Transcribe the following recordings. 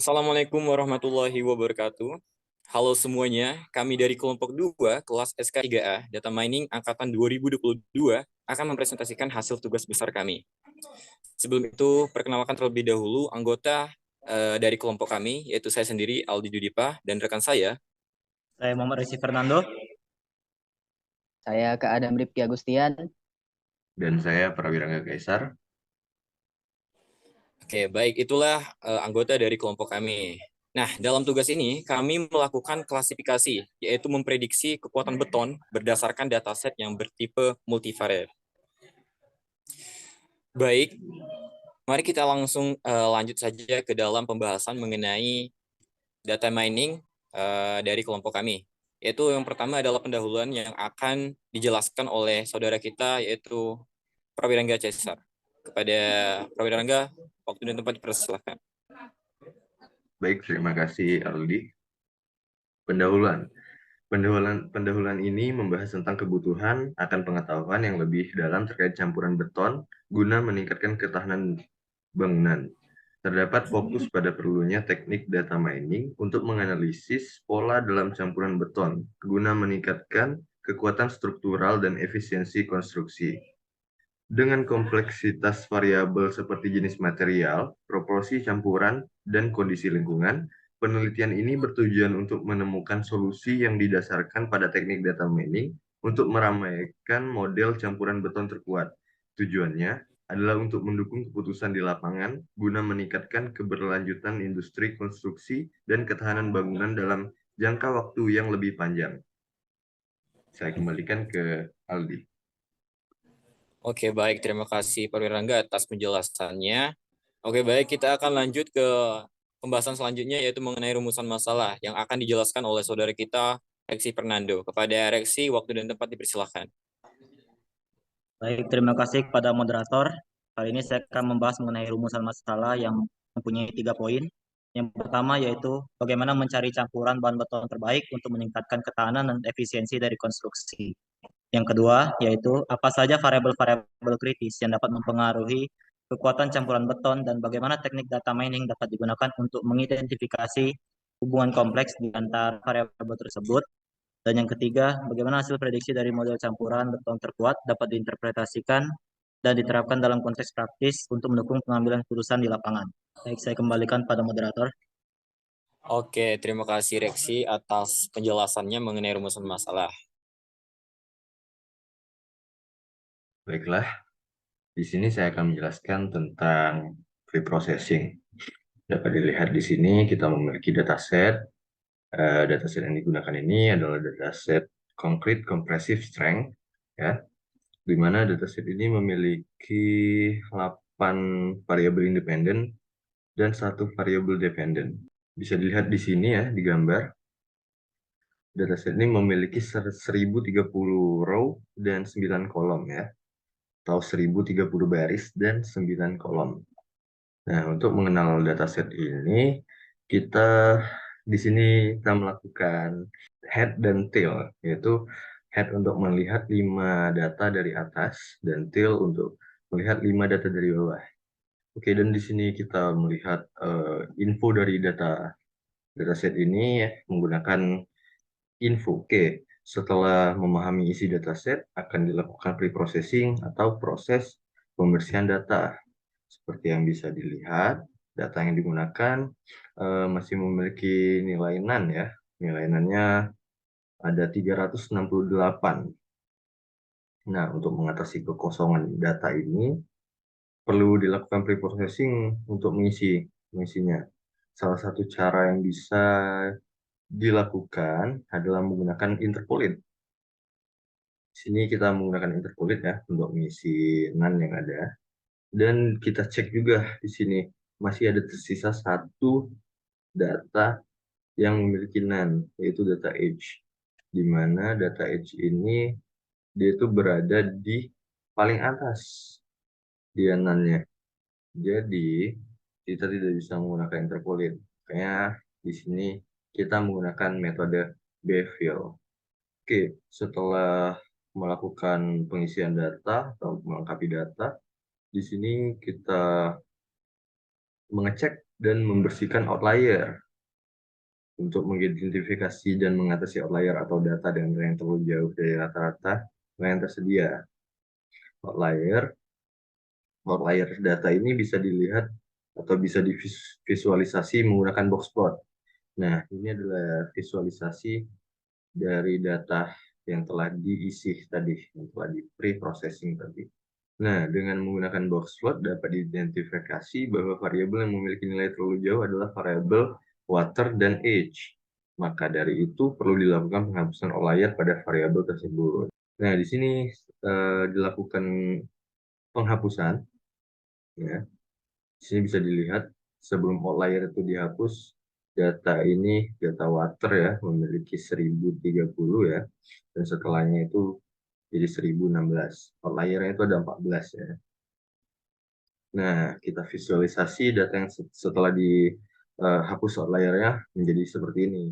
Assalamualaikum warahmatullahi wabarakatuh. Halo semuanya, kami dari kelompok 2 kelas SK3A Data Mining angkatan 2022 akan mempresentasikan hasil tugas besar kami. Sebelum itu, perkenalkan terlebih dahulu anggota dari kelompok kami, yaitu saya sendiri Aldi Dudipa dan rekan saya. Saya Muhammad Rizky Fernando. Saya Kak Adam Rifki Agustian. Dan saya Prawirangga Kaisar. Oke, baik, itulah anggota dari kelompok kami. Nah, dalam tugas ini kami melakukan klasifikasi, yaitu memprediksi kekuatan beton berdasarkan dataset yang bertipe multivariate. Baik, mari kita langsung lanjut saja ke dalam pembahasan mengenai data mining dari kelompok kami. Yaitu yang pertama adalah pendahuluan yang akan dijelaskan oleh saudara kita, yaitu Prawirangga Caesar. Kepada Prawirangga, waktu dan tempat dipersilakan. Baik, terima kasih Aldi. Pendahuluan ini membahas tentang kebutuhan akan pengetahuan yang lebih dalam terkait campuran beton guna meningkatkan ketahanan bangunan. Terdapat fokus pada perlunya teknik data mining untuk menganalisis pola dalam campuran beton guna meningkatkan kekuatan struktural dan efisiensi konstruksi. Dengan kompleksitas variabel seperti jenis material, proporsi campuran, dan kondisi lingkungan, penelitian ini bertujuan untuk menemukan solusi yang didasarkan pada teknik data mining untuk meramaikan model campuran beton terkuat. Tujuannya adalah untuk mendukung keputusan di lapangan guna meningkatkan keberlanjutan industri konstruksi dan ketahanan bangunan dalam jangka waktu yang lebih panjang. Saya kembalikan ke Aldi. Oke, baik. Terima kasih Prawirangga atas penjelasannya. Oke, baik. Kita akan lanjut ke pembahasan selanjutnya, yaitu mengenai rumusan masalah yang akan dijelaskan oleh saudara kita, Reksi Fernando. Kepada Reksi, waktu dan tempat dipersilakan. Baik, terima kasih kepada moderator. Kali ini saya akan membahas mengenai rumusan masalah yang mempunyai 3 poin. Yang pertama yaitu bagaimana mencari campuran bahan beton terbaik untuk meningkatkan ketahanan dan efisiensi dari konstruksi. Yang kedua yaitu apa saja variabel-variabel kritis yang dapat mempengaruhi kekuatan campuran beton dan bagaimana teknik data mining dapat digunakan untuk mengidentifikasi hubungan kompleks di antara variabel tersebut. Dan yang ketiga, bagaimana hasil prediksi dari model campuran beton terkuat dapat diinterpretasikan dan diterapkan dalam konteks praktis untuk mendukung pengambilan keputusan di lapangan. Baik, saya kembalikan pada moderator. Oke, terima kasih Reksi atas penjelasannya mengenai rumusan masalah. Baiklah, di sini saya akan menjelaskan tentang preprocessing. Dapat dilihat di sini kita memiliki dataset. Dataset yang digunakan ini adalah dataset Concrete Compressive Strength, ya, di mana dataset ini memiliki 8 variabel independen dan 1 variabel dependen. Bisa dilihat di sini ya, di gambar. Dataset ini memiliki 1030 row dan 9 kolom ya, atau 1030 baris dan 9 kolom. Nah, untuk mengenal dataset ini, kita di sini kita melakukan head dan tail, yaitu head untuk melihat 5 data dari atas dan tail untuk melihat 5 data dari bawah. Oke, dan di sini kita melihat info dari dataset ini ya, menggunakan info. Oke, setelah memahami isi dataset, akan dilakukan preprocessing atau proses pembersihan data. Seperti yang bisa dilihat, data yang digunakan masih memiliki nilai NaN ya. Nilai NaN-nya ada 368. Nah, untuk mengatasi kekosongan data ini, perlu dilakukan preprocessing untuk mengisinya. Salah satu cara yang bisa dilakukan adalah menggunakan interpolate. Di sini kita menggunakan interpolate ya untuk mengisi NaN yang ada. Dan kita cek juga di sini masih ada tersisa 1 data yang memiliki NaN, yaitu data age. Di mana data age ini dia itu berada di paling atas dia NaN-nya. Jadi kita tidak bisa menggunakan interpolate. Makanya di sini kita menggunakan metode Bevel. Oke, setelah melakukan pengisian data atau melengkapi data, di sini kita mengecek dan membersihkan outlier. Untuk mengidentifikasi dan mengatasi outlier atau data dengan yang terlalu jauh dari rata-rata yang tersedia. Outlier data ini bisa dilihat atau bisa divisualisasi menggunakan box plot. Nah, ini adalah visualisasi dari data yang telah diisi tadi, yang telah di pre-processing tadi. Nah, dengan menggunakan box plot dapat diidentifikasi bahwa variabel yang memiliki nilai terlalu jauh adalah variabel water dan age. Maka dari itu perlu dilakukan penghapusan outlier pada variabel tersebut. Nah, di sini dilakukan penghapusan. Ya, di sini bisa dilihat sebelum outlier itu dihapus, data ini, data water ya, memiliki 1030 ya, dan setelahnya itu jadi 1016. Outlier-nya itu ada 14 ya. Nah, kita visualisasi data yang setelah dihapus outlier-nya menjadi seperti ini.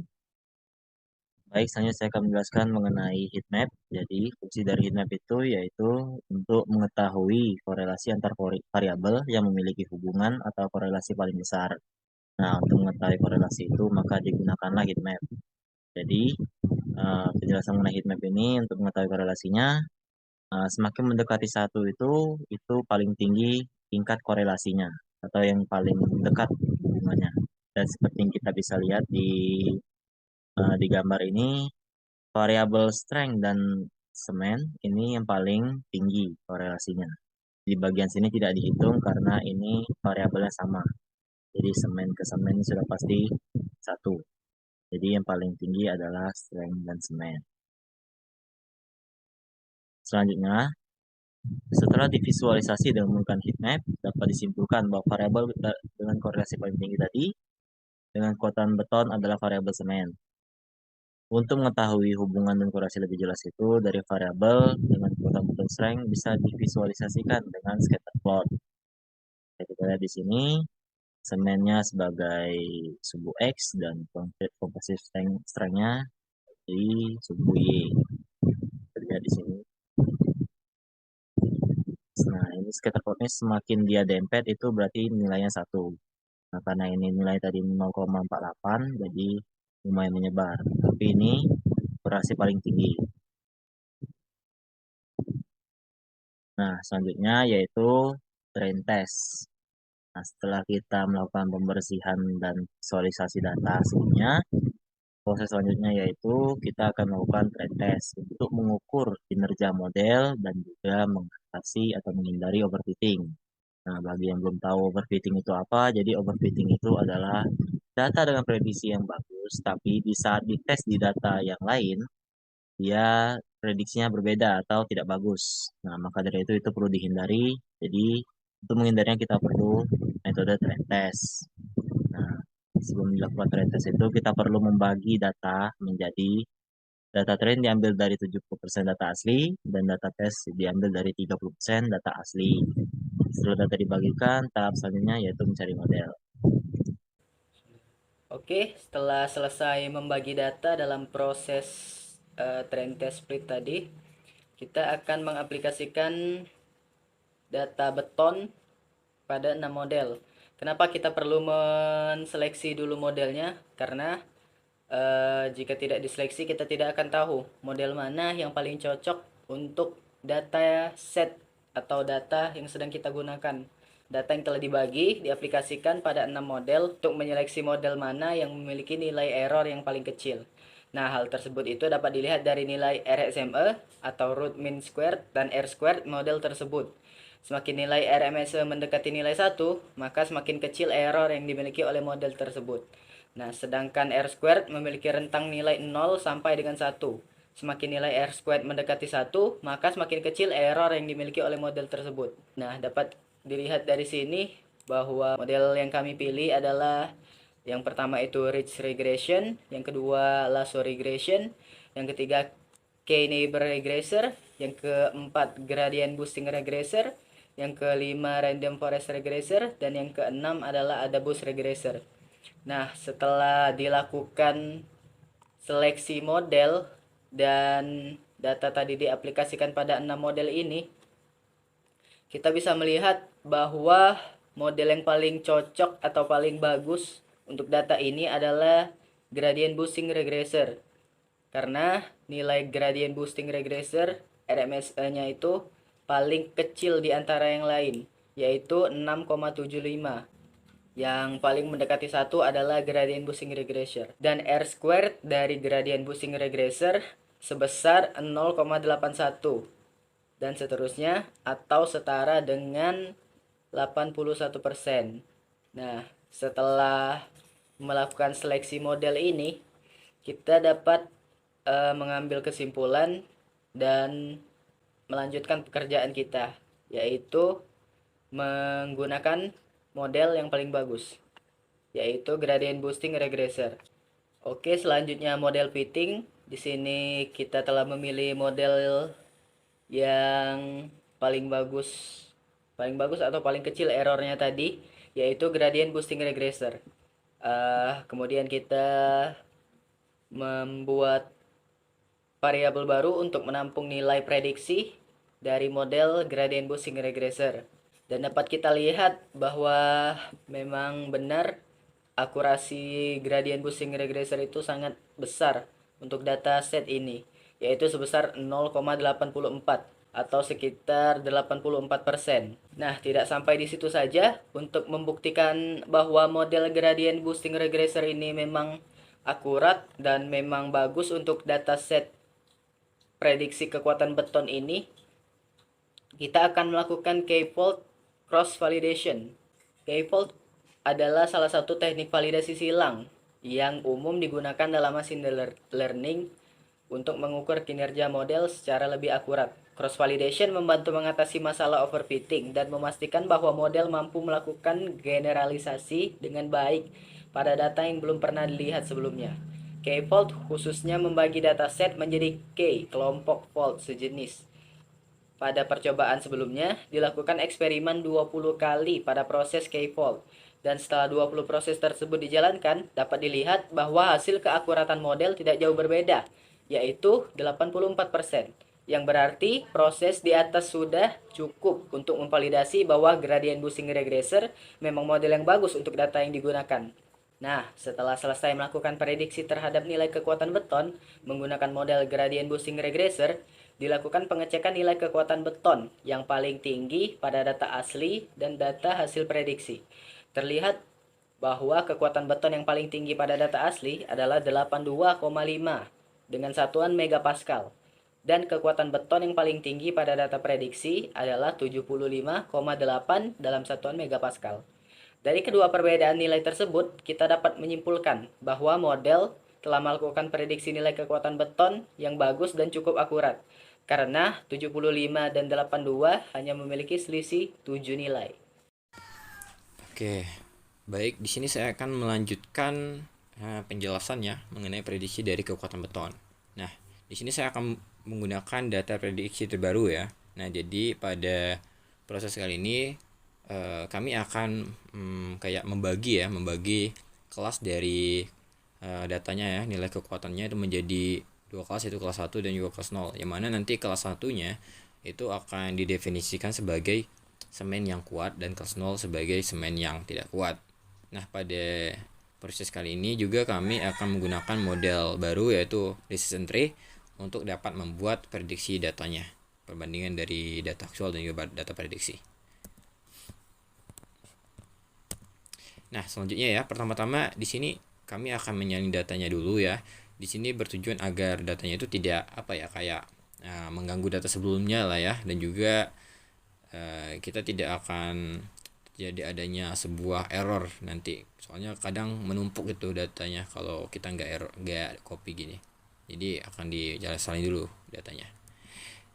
Baik, selanjutnya saya akan menjelaskan mengenai heat map. Jadi, fungsi dari heat map itu yaitu untuk mengetahui korelasi antar variabel yang memiliki hubungan atau korelasi paling besar. Nah, untuk mengetahui korelasi itu, maka digunakanlah heat map. Jadi, penjelasan mengenai heat map ini untuk mengetahui korelasinya, semakin mendekati satu itu paling tinggi tingkat korelasinya atau yang paling dekat hubungannya. Dan seperti yang kita bisa lihat di gambar ini, variabel strength dan semen ini yang paling tinggi korelasinya. Di bagian sini tidak dihitung karena ini variabelnya sama. Jadi semen ke semen ini sudah pasti satu. Jadi yang paling tinggi adalah strength dan semen. Selanjutnya, setelah divisualisasi dan menggunakan heat map, dapat disimpulkan bahwa variabel dengan korelasi paling tinggi tadi dengan kekuatan beton adalah variabel semen. Untuk mengetahui hubungan dan korelasi lebih jelas itu dari variabel dengan kekuatan beton strength bisa divisualisasikan dengan scatter plot. Kita lihat di sini semennya sebagai sumbu X dan komposisi strength-nya di sumbu Y. Kita lihat di sini. Nah, ini scatter plotnya semakin dia dempet itu berarti nilainya 1. Nah, karena ini nilai tadi 0,48, jadi lumayan menyebar. Tapi ini korelasi paling tinggi. Nah, selanjutnya yaitu train test. Nah, setelah kita melakukan pembersihan dan visualisasi data aslinya, proses selanjutnya yaitu kita akan melakukan train test untuk mengukur kinerja model dan juga mengatasi atau menghindari overfitting. Nah, bagi yang belum tahu overfitting itu apa, jadi overfitting itu adalah data dengan prediksi yang bagus, tapi di saat dites di data yang lain, dia prediksinya berbeda atau tidak bagus. Nah, maka dari itu perlu dihindari. Jadi, untuk menghindarinya kita perlu metode trend test. Nah, sebelum dilakukan trend test itu kita perlu membagi data menjadi data trend diambil dari 70% data asli dan data test diambil dari 30% data asli. Setelah data dibagikan, tahap selanjutnya yaitu mencari model. Oke, setelah selesai membagi data dalam proses trend test split tadi, kita akan mengaplikasikan data beton pada 6 model. Kenapa kita perlu menseleksi dulu modelnya? Karena jika tidak diseleksi kita tidak akan tahu model mana yang paling cocok untuk data set atau data yang sedang kita gunakan. Data yang telah dibagi diaplikasikan pada 6 model untuk menyeleksi model mana yang memiliki nilai error yang paling kecil. Nah, hal tersebut itu dapat dilihat dari nilai RSME atau root mean squared dan R squared model tersebut. Semakin nilai RMSE mendekati nilai 1, maka semakin kecil error yang dimiliki oleh model tersebut. Nah, sedangkan R squared memiliki rentang nilai 0 sampai dengan 1. Semakin nilai R squared mendekati 1, maka semakin kecil error yang dimiliki oleh model tersebut. Nah, dapat dilihat dari sini bahwa model yang kami pilih adalah yang pertama itu Ridge Regression, yang kedua Lasso Regression, yang ketiga K-Neighbor Regressor, yang keempat Gradient Boosting Regressor, yang kelima Random Forest Regressor, dan yang keenam adalah Adabus Regressor. Nah, setelah dilakukan seleksi model dan data tadi diaplikasikan pada 6 model ini, kita bisa melihat bahwa model yang paling cocok atau paling bagus untuk data ini adalah gradient boosting regressor. Karena nilai gradient boosting regressor RMSE-nya itu paling kecil di antara yang lain, yaitu 6,75. Yang paling mendekati 1 adalah gradient boosting regressor. Dan R squared dari gradient boosting regressor sebesar 0,81. Dan seterusnya, atau setara dengan 81%. Nah, setelah melakukan seleksi model ini, kita dapat mengambil kesimpulan dan melanjutkan pekerjaan kita, yaitu menggunakan model yang paling bagus, yaitu gradient boosting regressor. Oke, selanjutnya model fitting. Di sini kita telah memilih model yang paling bagus atau paling kecil errornya tadi, yaitu gradient boosting regressor. Kemudian kita membuat variabel baru untuk menampung nilai prediksi dari model gradient boosting regressor. Dan dapat kita lihat bahwa memang benar akurasi gradient boosting regressor itu sangat besar untuk data set ini, yaitu sebesar 0,84 atau sekitar 84%. Nah, tidak sampai di situ saja. Untuk membuktikan bahwa model gradient boosting regressor ini memang akurat dan memang bagus untuk dataset prediksi kekuatan beton ini, kita akan melakukan K-fold cross validation. K-fold adalah salah satu teknik validasi silang yang umum digunakan dalam machine learning untuk mengukur kinerja model secara lebih akurat. Cross validation membantu mengatasi masalah overfitting dan memastikan bahwa model mampu melakukan generalisasi dengan baik pada data yang belum pernah dilihat sebelumnya. K-fold khususnya membagi dataset menjadi K kelompok fold sejenis. Pada percobaan sebelumnya, dilakukan eksperimen 20 kali pada proses K-fold. Dan setelah 20 proses tersebut dijalankan, dapat dilihat bahwa hasil keakuratan model tidak jauh berbeda, yaitu 84%. Yang berarti proses di atas sudah cukup untuk memvalidasi bahwa gradient boosting regressor memang model yang bagus untuk data yang digunakan. Nah, setelah selesai melakukan prediksi terhadap nilai kekuatan beton menggunakan model gradient boosting regressor, dilakukan pengecekan nilai kekuatan beton yang paling tinggi pada data asli dan data hasil prediksi. Terlihat bahwa kekuatan beton yang paling tinggi pada data asli adalah 82,5 dengan satuan megapascal. Dan kekuatan beton yang paling tinggi pada data prediksi adalah 75,8 dalam satuan megapascal. Dari kedua perbedaan nilai tersebut, kita dapat menyimpulkan bahwa model telah melakukan prediksi nilai kekuatan beton yang bagus dan cukup akurat, karena 75 dan 82 hanya memiliki selisih 7 nilai. Oke, baik. Di sini saya akan melanjutkan penjelasannya mengenai prediksi dari kekuatan beton. Nah, di sini saya akan menggunakan data prediksi terbaru ya. Nah, jadi pada proses kali ini kami akan kayak membagi kelas dari datanya ya, nilai kekuatannya itu menjadi dua kelas, yaitu kelas 1 dan juga kelas 0, yang mana nanti kelas 1-nya itu akan didefinisikan sebagai semen yang kuat dan kelas 0 sebagai semen yang tidak kuat. Nah, pada proses kali ini juga kami akan menggunakan model baru, yaitu decision tree, untuk dapat membuat prediksi datanya, perbandingan dari data aktual dan juga data prediksi. Nah, selanjutnya ya, pertama-tama di sini kami akan menyalin datanya dulu ya. Di sini bertujuan agar datanya itu tidak kayak mengganggu data sebelumnya lah ya, dan juga kita tidak akan jadi adanya sebuah error nanti. Soalnya kadang menumpuk itu datanya kalau kita nggak copy gini. Jadi akan disalin dulu datanya.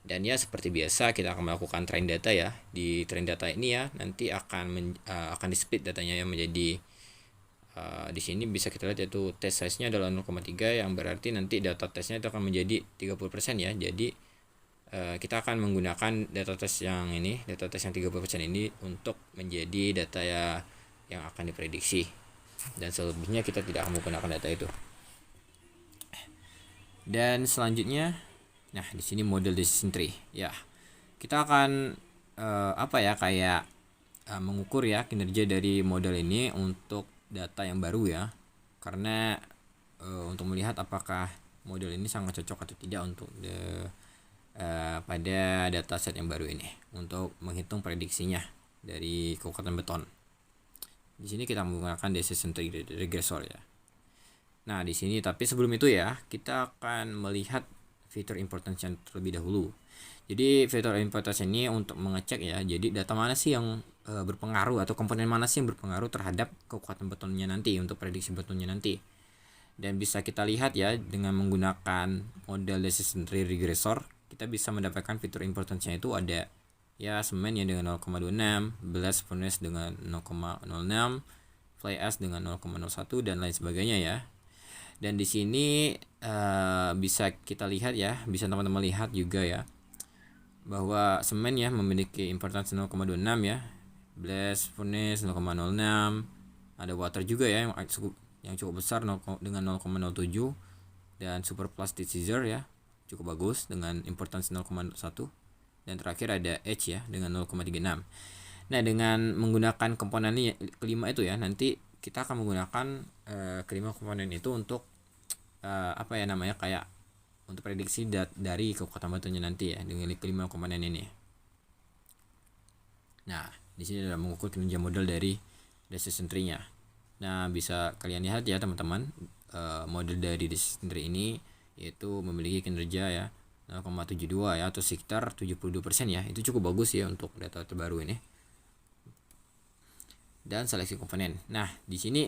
Dan ya seperti biasa kita akan melakukan train data ya. Di train data ini ya nanti akan di split datanya ya menjadi di sini bisa kita lihat yaitu test size-nya adalah 0,3, yang berarti nanti data testnya itu akan menjadi 30% ya. Jadi kita akan menggunakan data test yang 30% ini untuk menjadi data yang akan diprediksi. Dan selebihnya kita tidak akan menggunakan data itu. Dan selanjutnya, nah di sini model decision tree ya, kita akan kayak mengukur ya kinerja dari model ini untuk data yang baru ya, karena untuk melihat apakah model ini sangat cocok atau tidak untuk pada dataset yang baru ini untuk menghitung prediksinya dari kekuatan beton. Di sini kita menggunakan decision tree regressor ya. Nah, di sini tapi sebelum itu ya, kita akan melihat fitur importance yang terlebih dahulu. Jadi fitur importance ini untuk mengecek ya, jadi data mana sih yang berpengaruh atau komponen mana sih yang berpengaruh terhadap kekuatan betonnya nanti untuk prediksi betonnya nanti. Dan bisa kita lihat ya, dengan menggunakan model decision tree regressor, kita bisa mendapatkan fitur importance-nya itu ada ya semen ya dengan 0,26, blast furnace dengan 0,06, fly ash dengan 0,01 dan lain sebagainya ya. Dan di sini bisa kita lihat ya, bisa teman-teman lihat juga ya, bahwa semen ya memiliki importance 0,26 ya, blast furnace 0,06, ada water juga ya yang cukup besar dengan 0,07, dan super plasticizer ya cukup bagus dengan importance 0,1, dan terakhir ada edge ya dengan 0,36. Nah, dengan menggunakan komponen kelima itu ya, nanti kita akan menggunakan kelima komponen itu untuk kayak untuk prediksi dari kekuatan betonnya nanti ya dengan kelima komponen ini. Nah, di sini adalah mengukur kinerja model dari decision tree-nya. Nah, bisa kalian lihat ya teman-teman, model dari decision tree ini yaitu memiliki kinerja ya 0,72 ya, atau sekitar 72% ya. Itu cukup bagus ya untuk data terbaru ini. Dan seleksi komponen. Nah, di sini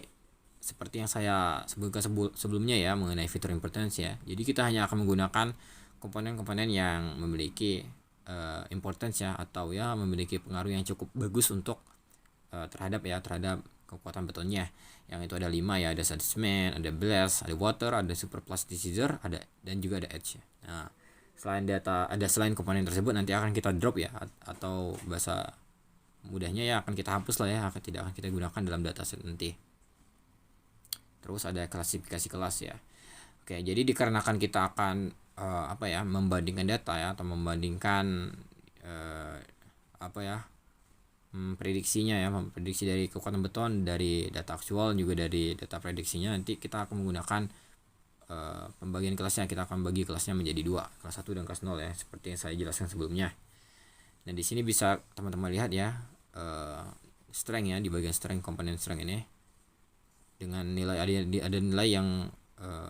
seperti yang saya sebutkan sebelumnya ya mengenai fitur importance ya. Jadi kita hanya akan menggunakan komponen-komponen yang memiliki importance ya, atau ya memiliki pengaruh yang cukup bagus untuk terhadap kekuatan betonnya. Yang itu ada 5 ya, ada sediment, ada blast, ada water, ada super plasticizer, dan juga ada edge ya. Nah, selain komponen tersebut nanti akan kita drop ya, atau bahasa mudahnya ya akan kita hapus lah ya, tidak akan kita gunakan dalam dataset nanti. Terus ada klasifikasi kelas ya. Oke, jadi dikarenakan kita akan membandingkan data ya, atau membandingkan prediksinya ya, prediksi dari kekuatan beton dari data aktual juga dari data prediksinya. Nanti kita akan menggunakan pembagian kelasnya. Kita akan bagi kelasnya menjadi 2, kelas 1 dan kelas 0 ya, seperti yang saya jelaskan sebelumnya. Dan di sini bisa teman-teman lihat ya, strength ya, di bagian strength, komponen strength ini dengan nilai ada nilai yang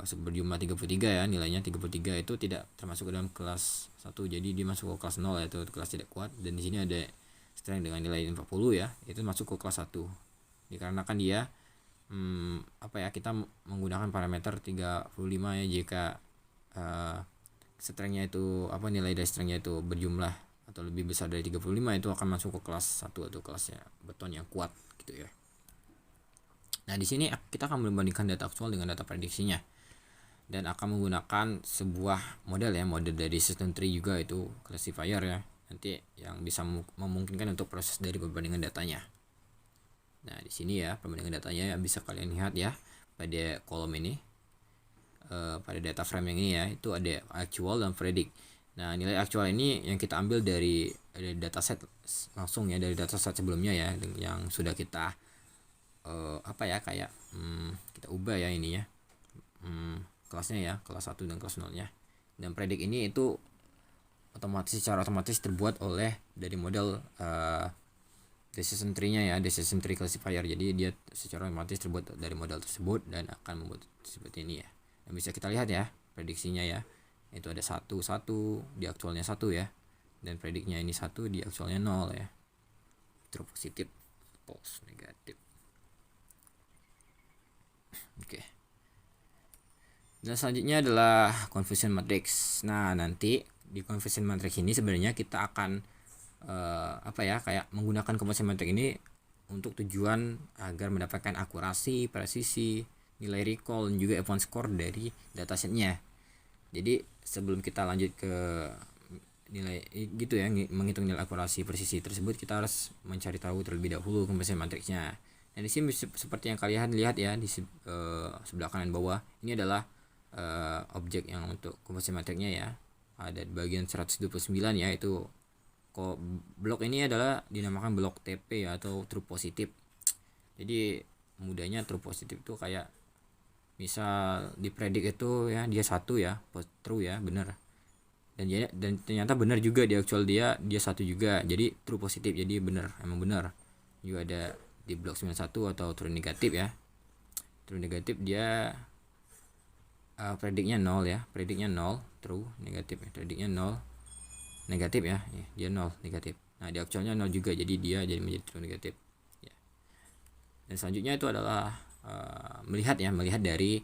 berjumlah 33 ya, nilainya 33 itu tidak termasuk dalam kelas 1, jadi dia masuk ke kelas 0 yaitu kelas tidak kuat. Dan di sini ada strength dengan nilai 40 ya, itu masuk ke kelas 1 dikarenakan dia kita menggunakan parameter 35 ya, jika strengthnya itu nilai dari strengthnya itu berjumlah atau lebih besar dari 35 itu akan masuk ke kelas 1 atau kelasnya beton yang kuat gitu ya. Nah, di sini kita akan membandingkan data aktual dengan data prediksinya dan akan menggunakan sebuah model ya, model dari system tree juga, itu classifier ya, nanti yang bisa memungkinkan untuk proses dari perbandingan datanya. Nah, di sini ya perbandingan datanya bisa kalian lihat ya pada kolom ini, pada data frame yang ini ya, itu ada actual dan predict. Nah, nilai actual ini yang kita ambil dari dataset langsung ya, dari dataset sebelumnya ya, yang sudah kita kita ubah ya ini ya, kelasnya ya, kelas 1 dan kelas 0 nya. Dan predict ini itu secara otomatis terbuat oleh dari model decision tree-nya ya, decision tree classifier. Jadi dia secara otomatis terbuat dari model tersebut dan akan membuat seperti ini ya. Dan bisa kita lihat ya prediksinya ya, itu ada 1 di aktualnya 1 ya, dan prediknya ini 1 di aktualnya 0 ya. True positif, false negatif. Oke. Dan selanjutnya adalah confusion matrix. Nah, nanti di confusion matrix ini sebenarnya kita akan kayak menggunakan confusion matrix ini untuk tujuan agar mendapatkan akurasi, presisi, nilai recall, dan juga event score dari datasetnya. Jadi sebelum kita lanjut ke nilai gitu ya, menghitung nilai akurasi presisi tersebut, kita harus mencari tahu terlebih dahulu confusion matrixnya. Dan di sini seperti yang kalian lihat ya di sebelah kanan bawah, ini adalah objek yang untuk confusion matrixnya ya. Ada di bagian 129 ya, itu blok ini adalah dinamakan blok TP ya, atau true positif. Jadi mudahnya true positif itu kayak misal dipredik itu ya dia 1 ya, true ya, benar. Dan ternyata benar juga di actual dia 1 juga. Jadi true positif, jadi benar, emang benar. Juga ada di blok 91 atau true negatif ya. True negatif dia prediknya 0 ya, prediknya 0, true. Negatif ya, prediknya 0, negatif ya, dia 0, negatif. Nah di actualnya 0 juga, jadi dia jadi menjadi true negatif ya. Dan selanjutnya itu adalah melihat dari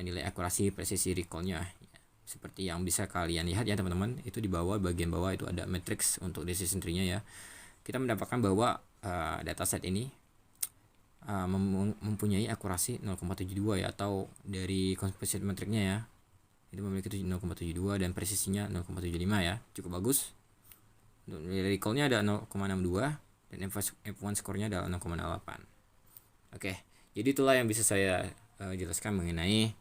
nilai akurasi presisi recall-nya ya. Seperti yang bisa kalian lihat ya teman-teman, itu di bawah, bagian bawah itu ada matrix untuk decision tree-nya ya. Kita mendapatkan bahwa dataset ini mempunyai akurasi 0,72 ya, atau dari composite matrix-nya ya, itu memiliki 0,72 dan presisinya 0,75 ya, cukup bagus. Nilai recall-nya ada 0,62 dan F1 score-nya adalah 0,8. Oke, jadi itulah yang bisa saya jelaskan mengenai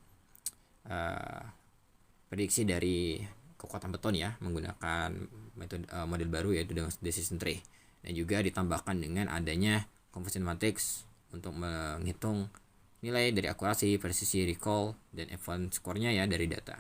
prediksi dari kekuatan beton ya, menggunakan metode model baru yaitu dengan decision tree, dan juga ditambahkan dengan adanya composite matrix untuk menghitung nilai dari akurasi, presisi, recall, dan F1 score-nya ya dari data.